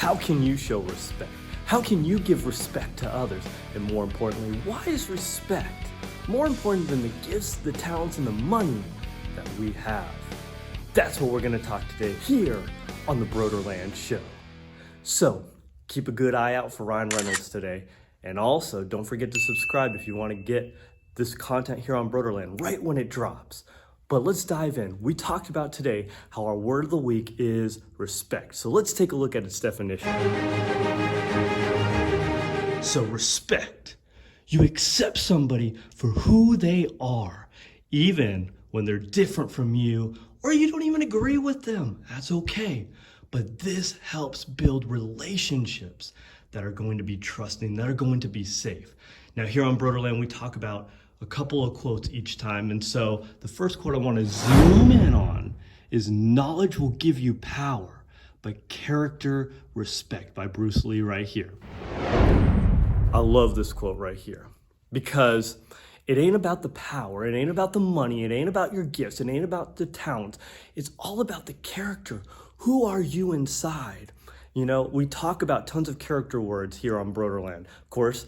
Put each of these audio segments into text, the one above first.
How can you show respect? How can you give respect to others? And more importantly, why is respect more important than the gifts, the talents, and the money that we have? That's what we're going to talk today here on the Brodeurland Show. So keep a good eye out for Ryan Reynolds today. And also don't forget to subscribe if you want to get this content here on Brodeurland right when it drops. But let's dive in. We talked about today how our word of the week is respect. So let's take a look at its definition. So respect. You accept somebody for who they are, even when they're different from you or you don't even agree with them. That's okay. But this helps build relationships that are going to be trusting, that are going to be safe. Now here on Brodeurland, we talk about a couple of quotes each time. And so the first quote I want to zoom in on is "Knowledge will give you power, but character respect" by Bruce Lee right here. I love this quote right here because it ain't about the power, it ain't about the money, it ain't about your gifts, it ain't about the talent. It's all about the character. Who are you inside? You know, we talk about tons of character words here on Brodeurland. Of course,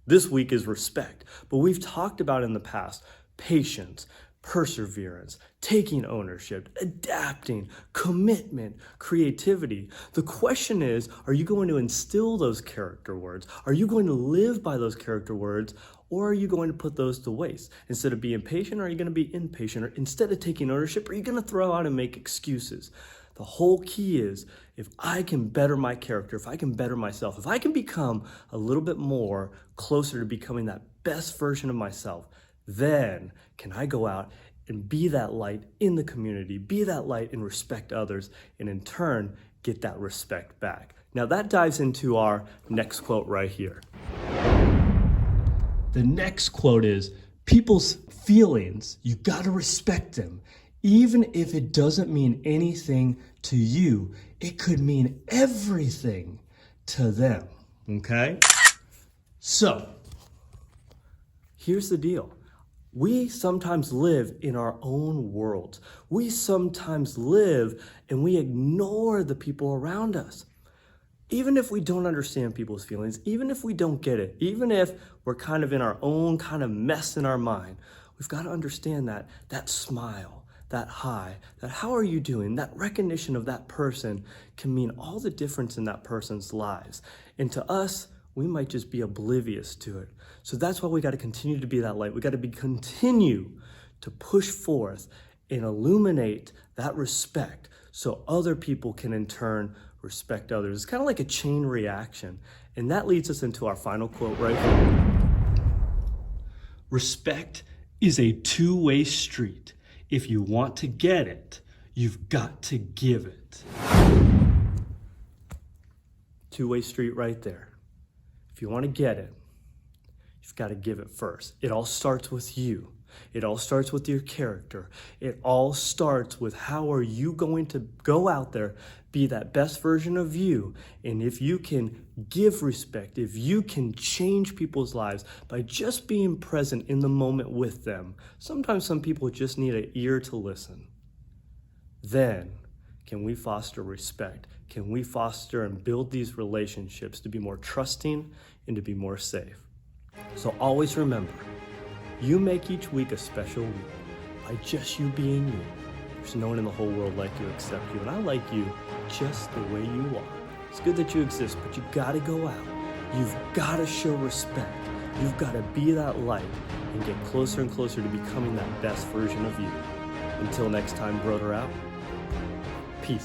this week is respect, but we've talked about in the past patience, perseverance, taking ownership, adapting, commitment, creativity. The question is, are you going to instill those character words? Are you going to live by those character words? Or are you going to put those to waste? Instead of being patient, are you going to be impatient? Or instead of taking ownership, are you going to throw out and make excuses? The whole key is, if I can better my character, if I can better myself, if I can become a little bit more closer to becoming that best version of myself, then can I go out and be that light in the community, be that light and respect others, and in turn, get that respect back. Now that dives into our next quote right here. The next quote is, people's feelings, you gotta respect them. Even if it doesn't mean anything to you, it could mean everything to them, okay? So, here's the deal. We sometimes live in our own worlds. We sometimes live and we ignore the people around us. Even if we don't understand people's feelings, even if we don't get it, even if we're kind of in our own kind of mess in our mind, we've got to understand that smile, that hi, that how are you doing, that recognition of that person can mean all the difference in that person's lives. And to us, we might just be oblivious to it. So that's why we got to continue to be that light. We got to continue to push forth and illuminate that respect so other people can in turn respect others. It's kind of like a chain reaction. And that leads us into our final quote right here. Respect is a two-way street. If you want to get it, you've got to give it. Two-way street right there. If you want to get it, you've got to give it first. It all starts with you. It all starts with your character. It all starts with how are you going to go out there, be that best version of you. And if you can give respect, if you can change people's lives by just being present in the moment with them, sometimes some people just need an ear to listen. Then can we foster respect? Can we foster and build these relationships to be more trusting and to be more safe? So always remember, you make each week a special week by just you being you. There's no one in the whole world like you except you, and I like you just the way you are. It's good that you exist, but you gotta go out. You've gotta show respect. You've gotta be that light and get closer and closer to becoming that best version of you. Until next time, Broder out. Peace.